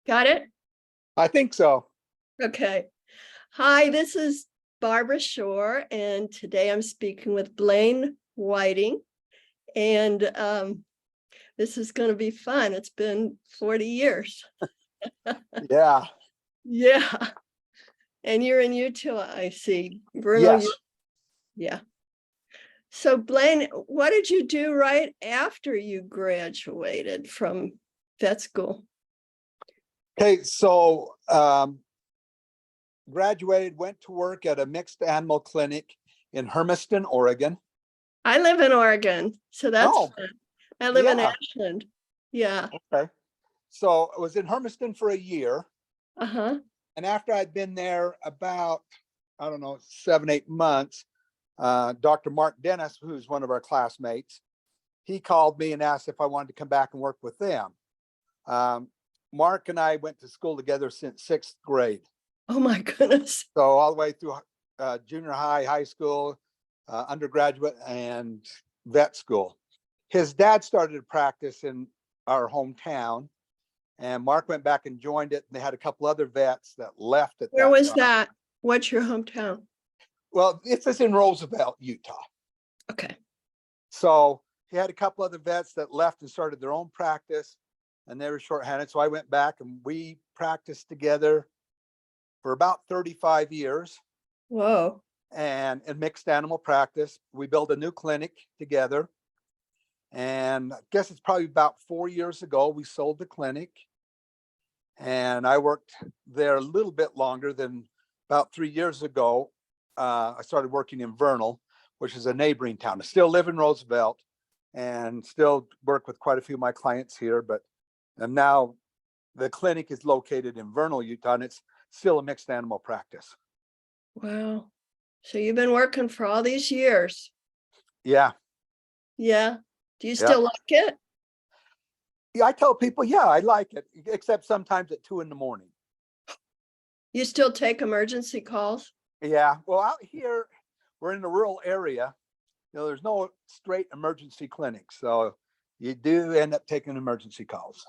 Got it? I think so. Okay. Hi, this is Barbara Shor, and today I'm speaking with Blaine Whiting. And this is going to be fun. It's been 40 years. Yeah. Yeah. And you're in Utah, I see. Bruno, Yes. yeah. So Blaine, what did you do right after you graduated from vet school? Okay. So graduated, went to work at a mixed animal clinic in Hermiston, Oregon. I live in Oregon, so that's Oh, fun. I live in yeah. Ashland. Yeah. Okay. So I was in Hermiston for a year. Uh-huh. And after I'd been there about, I don't know, 7, 8 months, Dr. Mark Dennis, who's one of our classmates, he called me and asked if I wanted to come back and work with them. Mark and I went to school together since 6th grade. Oh my goodness. So all the way through junior high, high school, undergraduate, and vet school. His dad started a practice in our hometown, and Mark went back and joined it. And they had a couple other vets that left at Where that was time. that? What's your hometown? Well, it's in Roosevelt, Utah. Okay. So he had a couple other vets that left and started their own practice, and they were shorthanded. So I went back and we practiced together for about 35 years. Whoa. And in mixed animal practice, we built a new clinic together. And I guess it's probably about 4 years ago, we sold the clinic. And I worked there a little bit longer than about 3 years ago. I started working in Vernal, which is a neighboring town. I still live in Roosevelt and still work with quite a few of my clients here. But and now the clinic is located in Vernal, Utah, and it's still a mixed animal practice. Wow. So you've been working for all these years. Yeah. Yeah. Do you Yeah. still like it? Yeah, I tell people, yeah, I like it, except sometimes at 2 a.m. You still take emergency calls? Yeah. Well, out here, we're in a rural area. There's no straight emergency clinic. So you do end up taking emergency calls.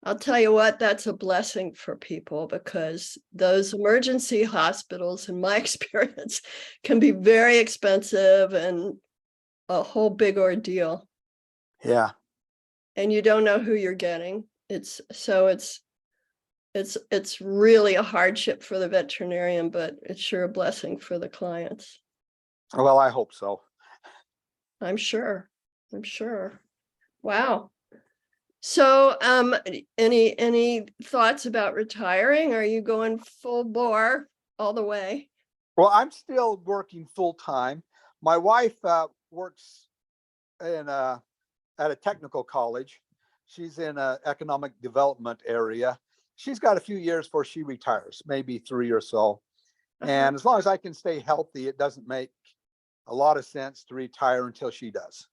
I'll tell you what, that's a blessing for people because those emergency hospitals, in my experience, can be very expensive and a whole big ordeal. Yeah. And you don't know who you're getting. It's really a hardship for the veterinarian, but it's sure a blessing for the clients. Well, I hope so. I'm sure. Wow. So, any thoughts about retiring? Are you going full bore all the way? Well, I'm still working full time. My wife works in at a technical college. She's in an economic development area. She's got a few years before she retires, maybe 3 or so. And as long as I can stay healthy, it doesn't make a lot of sense to retire until she does.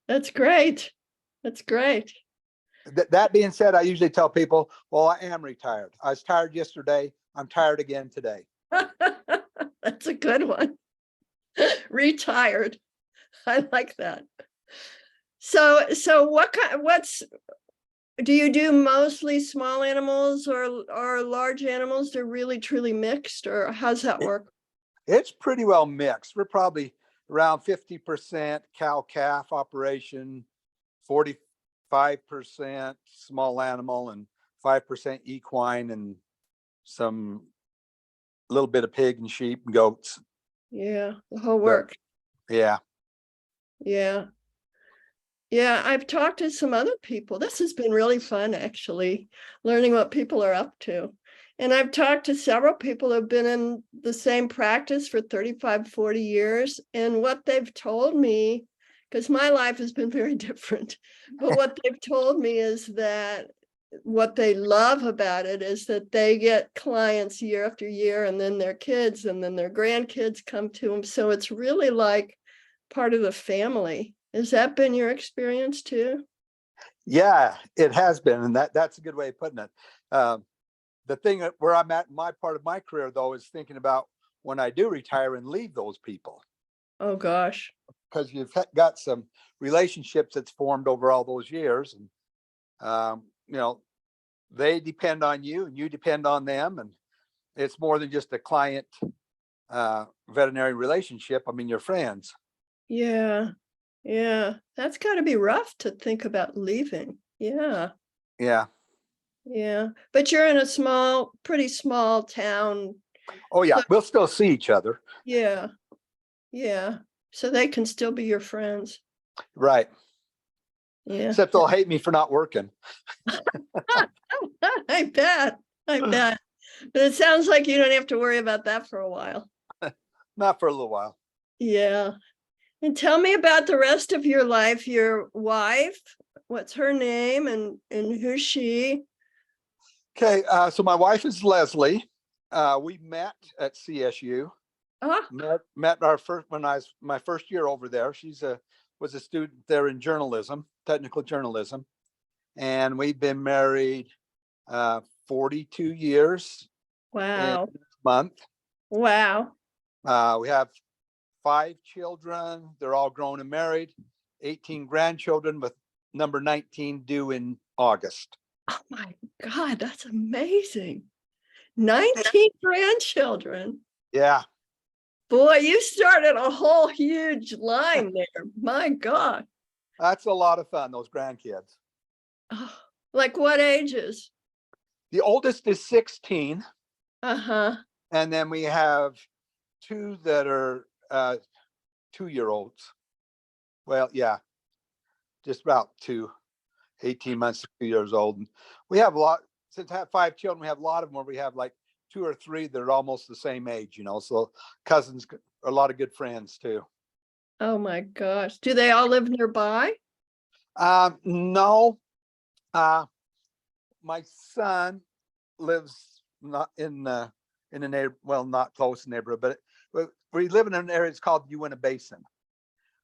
That's great. That's great. That being said, I usually tell people, well, I am retired. I was tired yesterday. I'm tired again today. That's a good one. Retired. I like that. So do you do mostly small animals or large animals? They're really truly mixed, or how's that work? It's pretty well mixed. We're probably around 50% cow calf operation, 45% small animal, and 5% equine, and some little bit of pig and sheep and goats. Yeah, the whole work. Yeah. Yeah. Yeah, I've talked to some other people. This has been really fun, actually, learning what people are up to. And I've talked to several people who have been in the same practice for 35, 40 years. And what they've told me, because my life has been very different, but what they've told me is that what they love about it is that they get clients year after year, and then their kids and then their grandkids come to them. So it's really like part of the family. Has that been your experience too? Yeah, it has been. And that's a good way of putting it. The thing where I'm at in my part of my career, though, is thinking about when I do retire and leave those people. Oh, gosh. Because you've got some relationships that's formed over all those years. And, they depend on you and you depend on them. And it's more than just a client veterinary relationship. I mean, you're friends. Yeah. Yeah. That's got to be rough to think about leaving. Yeah. Yeah. Yeah. But you're in a pretty small town. Oh, yeah. So We'll still see each other. yeah. Yeah. So they can still be your friends. Right. Yeah. Except they'll hate me for not working. I bet. I bet. But it sounds like you don't have to worry about that for a while. Not for a little while. Yeah. And tell me about the rest of your life. Your wife, what's her name and who's she? Okay. So my wife is Leslie. We met at CSU. Ah, Met our first when I was my first year over there. Was a student there in journalism, technical journalism, and we've been married 42 years in wow. this month. Wow. We have 5 children. They're all grown and married. 18 grandchildren, with number 19 due in August. Oh my God, that's amazing. 19 grandchildren. Yeah, Boy, you started a whole huge line there. My God. that's a lot of fun. Those grandkids. Oh, like what ages? The oldest is 16, Uh-huh. and then we have 2 that are 2-year-olds. Well, yeah, just about 2, 18 months to 2 years old. And we have a lot, since I have 5 children, we have a lot of them where we have like 2 or 3 that are almost the same age, so cousins are a lot of good friends too. Oh my gosh. Do they all live nearby? No, my son lives not in a neighbor, well, not close neighborhood, but we live in an area. It's called Uinta Basin.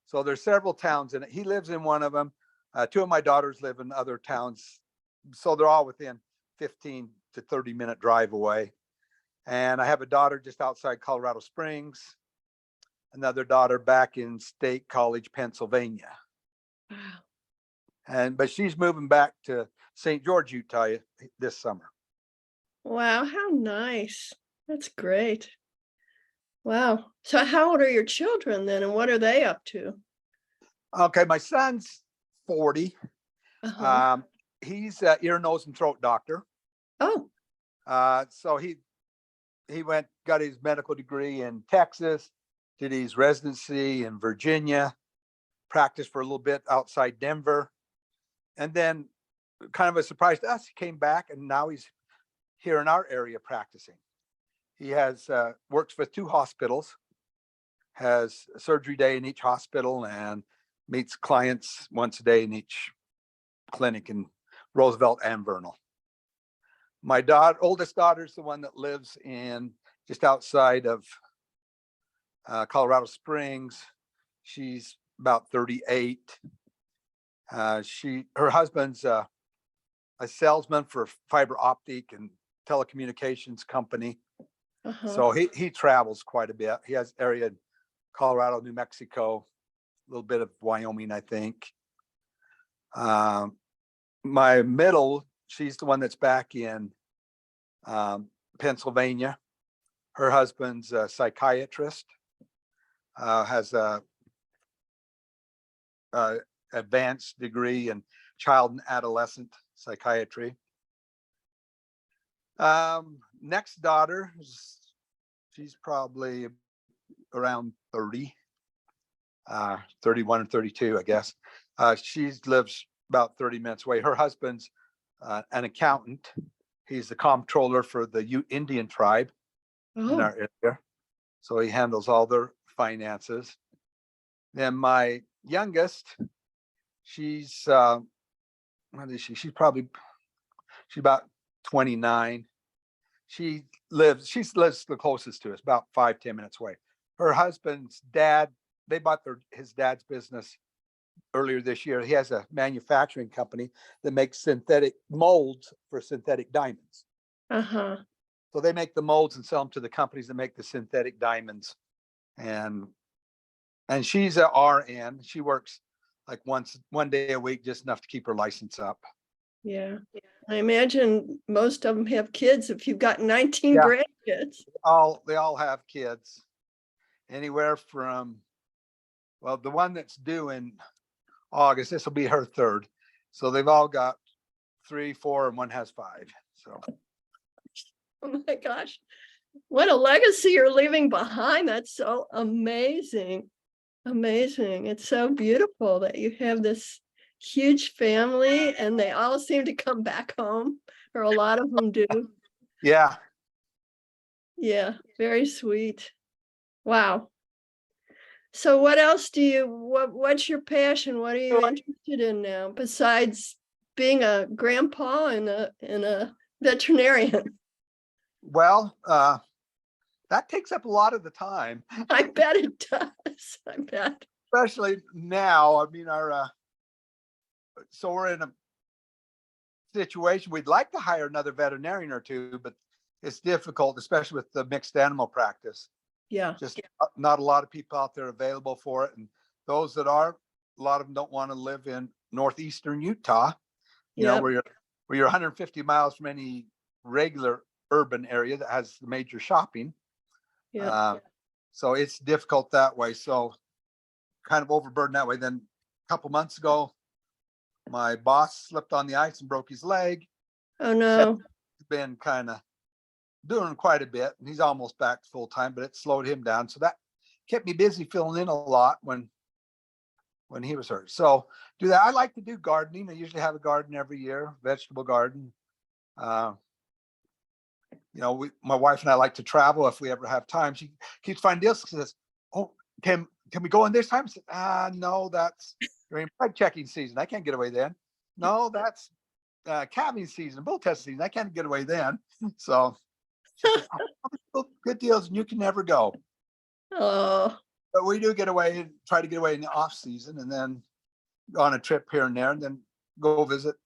So there's several towns in it. He lives in one of them. 2 of my daughters live in other towns, so they're all within 15 to 30-minute drive away. And I have a daughter just outside Colorado Springs, another daughter back in State College, Pennsylvania. Wow. But she's moving back to St. George, Utah this summer. Wow, how nice. That's great. Wow. So how old are your children then, and what are they up to? Okay, my son's 40. Uh-huh. He's an ear, nose, and throat doctor. Oh, So he got his medical degree in Texas, did his residency in Virginia, practiced for a little bit outside Denver, and then, kind of a surprise to us, he came back and now he's here in our area practicing. He has works with 2 hospitals, has a surgery day in each hospital, and meets clients once a day in each clinic in Roosevelt and Vernal. My oldest daughter is the one that lives in just outside of Colorado Springs. She's about 38. Her husband's a salesman for fiber optic and telecommunications company. uh-huh. So he travels quite a bit. He has area in Colorado, New Mexico, a little bit of Wyoming, I think. My middle, she's the one that's back in Pennsylvania. Her husband's a psychiatrist, has a advanced degree in child and adolescent psychiatry. Next daughter, she's probably around 30, 31 or 32, I guess. She lives about 30 minutes away. Her husband's an accountant. He's the comptroller for the Indian tribe in Oh, our area. So he handles all their finances. Then my youngest, she's what is she? She's about 29. She lives the closest to us, about 5-10 minutes away. Her husband's dad, they bought his dad's business earlier this year. He has a manufacturing company that makes synthetic molds for synthetic diamonds. uh-huh. So they make the molds and sell them to the companies that make the synthetic diamonds. And she's a RN. She works like one day a week, just enough to keep her license up. Yeah. I imagine most of them have kids if you've got 19 Yeah, grandkids. they all have kids, anywhere from, well, the one that's due in August, this will be her third. So they've all got 3, 4, and one has 5. So Oh my gosh. What a legacy you're leaving behind. That's so amazing. Amazing. It's so beautiful that you have this huge family and they all seem to come back home, or a lot of them do. yeah. Yeah, very sweet. Wow. So what else what's your passion? What are you interested in now besides being a grandpa and a veterinarian? Well, that takes up a lot of the time, I bet it does. I bet. especially now. I mean, so we're in a situation, we'd like to hire another veterinarian or two, but it's difficult, especially with the mixed animal practice. Yeah. Just not a lot of people out there available for it. And those that are, a lot of them don't want to live in northeastern Utah, Yeah. where you're 150 miles from any regular urban area that has major shopping. Yeah. So it's difficult that way. So kind of overburdened that way. Then a couple months ago, my boss slipped on the ice and broke his leg. Oh no. He's been kind of doing quite a bit, and he's almost back full time, but it slowed him down. So that kept me busy filling in a lot when he was hurt. So do that. I like to do gardening. I usually have a garden every year, vegetable garden. Uh, my wife and I like to travel if we ever have time. She keeps finding deals. She says, "Oh, can we go in this time?" I said, no, that's during bug checking season. I can't get away then. No, that's calving season, bull test season. I can't get away then. So she said, "Oh, good deals, and you can never go." Oh, But we do get away, try to get away in the off season, and then go on a trip here and there, and then go visit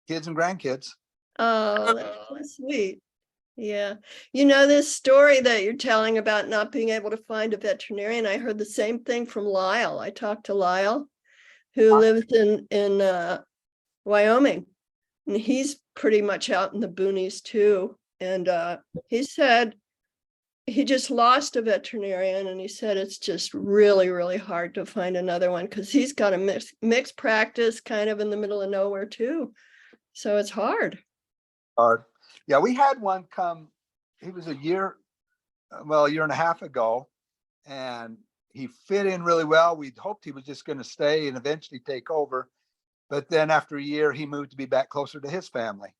kids and grandkids. oh, that's so sweet. Yeah. You know, this story that you're telling about not being able to find a veterinarian, I heard the same thing from Lyle. I talked to Lyle, who lives in Wyoming, and he's pretty much out in the boonies too. And he said he just lost a veterinarian, and he said it's just really, really hard to find another one because he's got a mixed practice kind of in the middle of nowhere too. So it's hard. Hard. Yeah, we had one come. He was a year and a half ago, and he fit in really well. We'd hoped he was just going to stay and eventually take over, but then after a year, he moved to be back closer to his family.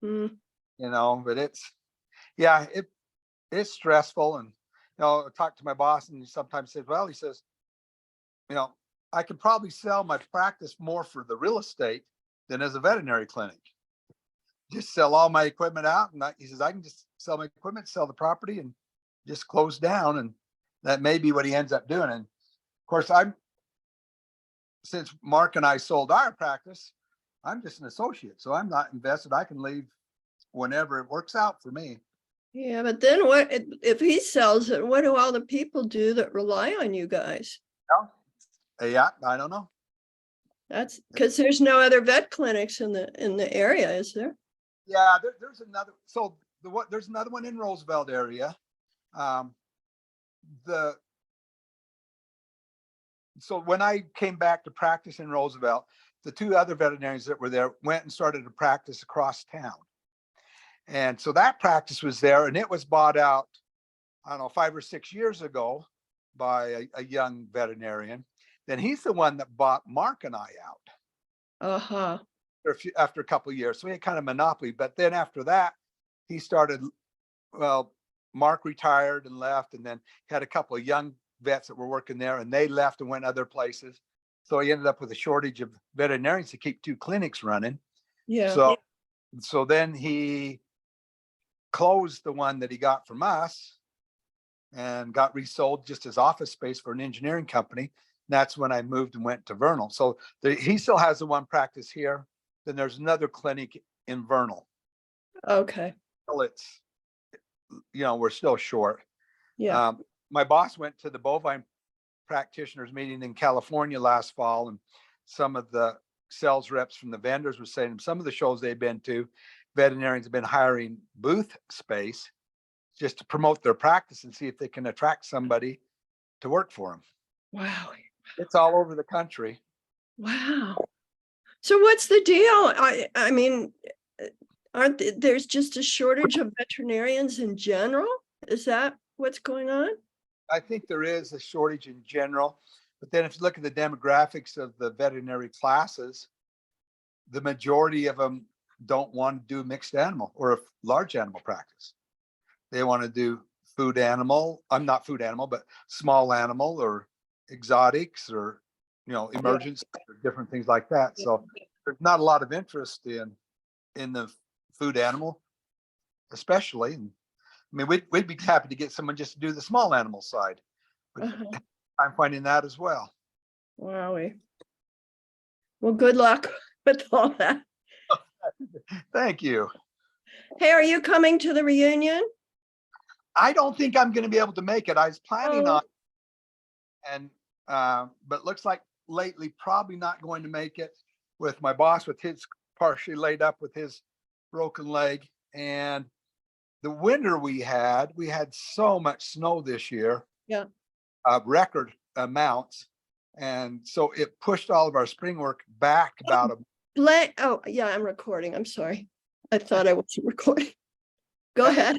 Mm. But it's stressful, and I talk to my boss, and he sometimes says, "Well," he says, "I could probably sell my practice more for the real estate than as a veterinary clinic. Just sell all my equipment out." And he says, "I can just sell my equipment, sell the property, and just close down." And that may be what he ends up doing. And of course, since Mark and I sold our practice, I'm just an associate, so I'm not invested. I can leave whenever it works out for me. Yeah, but then what if he sells it? What do all the people do that rely on you guys? Yeah, I don't know. That's because there's no other vet clinics in the area, is there? Yeah, there's another. So there's another one in Roosevelt area. Um, so when I came back to practice in Roosevelt, the 2 other veterinarians that were there went and started a practice across town. And so that practice was there, and it was bought out, I don't know, 5 or 6 years ago by a young veterinarian. Then he's the one that bought Mark and I out Uh-huh. after a couple of years. So we had kind of monopoly. But then after that, he started, well, Mark retired and left, and then had a couple of young vets that were working there, and they left and went other places. So he ended up with a shortage of veterinarians to keep 2 clinics running. Yeah. So then he closed the one that he got from us and got resold just as office space for an engineering company. And that's when I moved and went to Vernal. So he still has the one practice here. Then there's another clinic in Vernal. Okay. Well, we're still short. Yeah. My boss went to the bovine practitioners meeting in California last fall, and some of the sales reps from the vendors were saying some of the shows they've been to, veterinarians have been hiring booth space just to promote their practice and see if they can attract somebody to work for them. Wow. It's all over the country. Wow. So what's the deal? I mean, there's just a shortage of veterinarians in general? Is that what's going on? I think there is a shortage in general, but then if you look at the demographics of the veterinary classes, the majority of them don't want to do mixed animal or a large animal practice. They want to do food animal. I'm not food animal, but small animal or exotics or, emergence or different things like that. So there's not a lot of interest in the food animal, especially. And, I mean, we'd be happy to get someone just to do the small animal side, but I'm finding that as well. Wowie. Well, good luck with all that. Thank you. Hey, are you coming to the reunion? I don't think I'm going to be able to make it. I was planning on, and but looks like lately probably not going to make it with my boss with his partially laid up with his broken leg. And the winter we had so much snow this year. Yeah. Record amounts. And so it pushed all of our spring work back about a Blaine. Oh, yeah, I'm recording. I'm sorry. I thought I wasn't recording. Go ahead.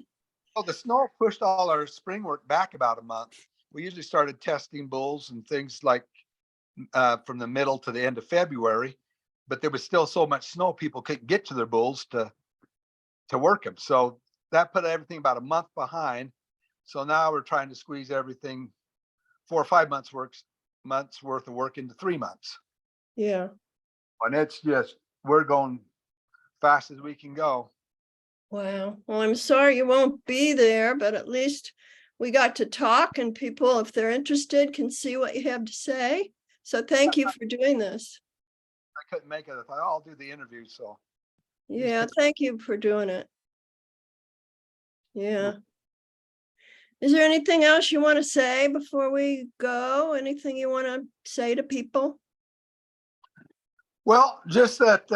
Well, the snow pushed all our spring work back about a month. We usually started testing bulls and things like from the middle to the end of February, but there was still so much snow, people couldn't get to their bulls to work them. So that put everything about a month behind. So now we're trying to squeeze everything 4 or 5 months worth of work into 3 months. Yeah. And it's just, we're going fast as we can go. Wow. Well, I'm sorry you won't be there, but at least we got to talk and people, if they're interested, can see what you have to say. So thank you for doing this. I couldn't make it. I thought, I'll do the interview. So Yeah, thank you for doing it. Yeah. Is there anything else you want to say before we go? Anything you want to say to people? well, just that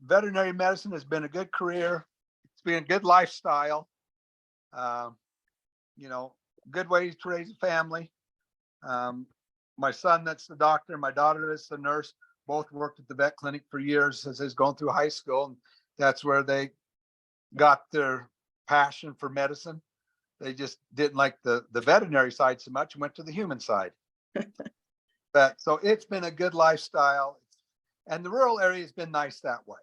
veterinary medicine has been a good career. It's been a good lifestyle. Good way to raise a family. My son, that's the doctor, my daughter, that's the nurse, both worked at the vet clinic for years as he's going through high school. And that's where they got their passion for medicine. They just didn't like the veterinary side so much and went to the human side. But so it's been a good lifestyle. And the rural area has been nice that way.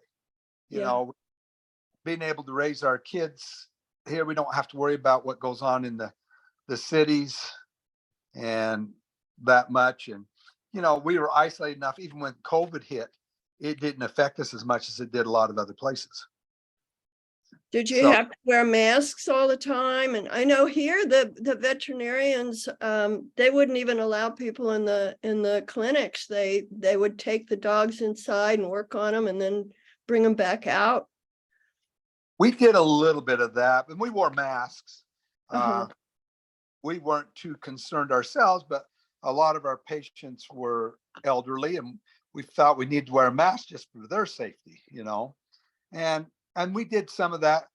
Being able to raise our kids here, we don't have to worry about what goes on in the cities and that much. And, we were isolated enough, even when COVID hit, it didn't affect us as much as it did a lot of other places. Did you have to wear masks all the time? And I know here the veterinarians, they wouldn't even allow people in the clinics. They would take the dogs inside and work on them and then bring them back out. We did a little bit of that, and we wore masks. We weren't too concerned ourselves, but a lot of our patients were elderly, and we thought we needed to wear a mask just for their safety, and we did some of that,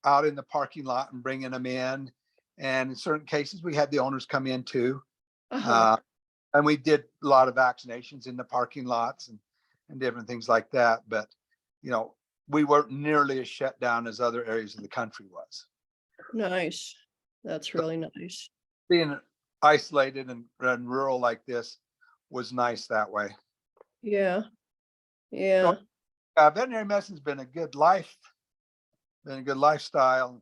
out in the parking lot and bringing them in. And in certain cases, we had the owners come in too. And we did a lot of vaccinations in the parking lots and different things like that. But, we weren't nearly as shut down as other areas of the country was. Nice. That's really nice. Being isolated and rural like this was nice that way. Yeah. Yeah. So, veterinary medicine's been a good lifestyle,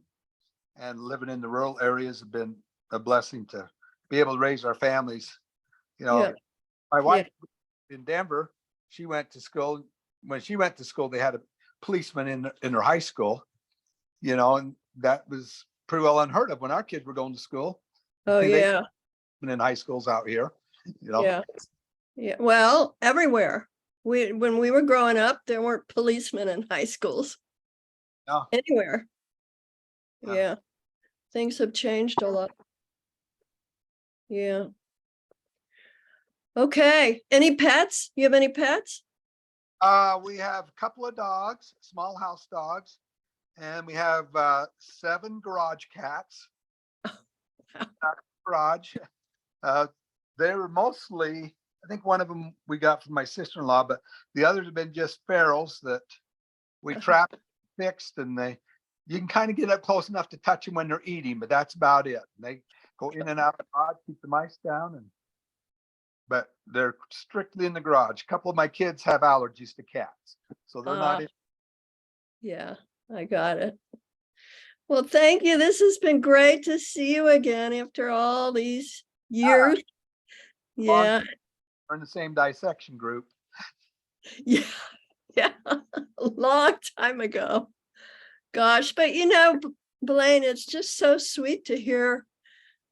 and living in the rural areas have been a blessing to be able to raise our families. My wife in Denver, she went to school. When she went to school, they had a policeman in her high school, and that was pretty well unheard of when our kids were going to school. Oh, yeah. In high schools out here, Yeah. Yeah. Well, everywhere. When we were growing up, there weren't policemen in high schools. No. Anywhere. Yeah. Things have changed a lot. Yeah. Okay. Any pets? You have any pets? We have a couple of dogs, small house dogs, and we have 7 garage cats. Garage. Uh, they were mostly, I think one of them we got from my sister-in-law, but the others have been just ferals that we trapped, fixed, and you can kind of get up close enough to touch them when they're eating, but that's about it. And they go in and out of the garage, keep the mice down, but they're strictly in the garage. A couple of my kids have allergies to cats, so they're not in. Yeah, I got it. Well, thank you. This has been great to see you again after all these years. Yeah, We're in the same dissection group. yeah, yeah, a long time ago. Gosh, but you know, Blaine, it's just so sweet to hear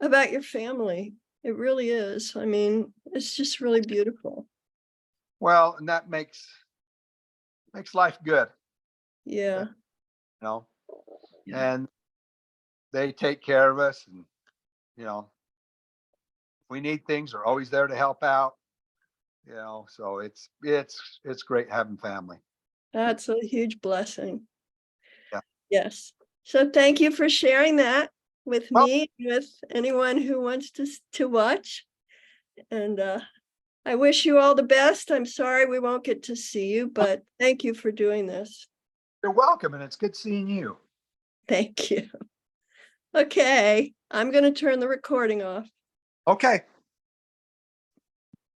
about your family. It really is. I mean, it's just really beautiful. Well, and that makes life good, Yeah, you know, yeah, and they take care of us, and you know, if we need things, they're always there to help out, you know, so it's great having family. that's a huge blessing. Yeah. Yes. So thank you for sharing that with Well, me, with anyone who wants to watch. And I wish you all the best. I'm sorry we won't get to see you, but thank you for doing this. you're welcome, and it's good seeing you. Thank you. Okay, I'm going to turn the recording off. Okay.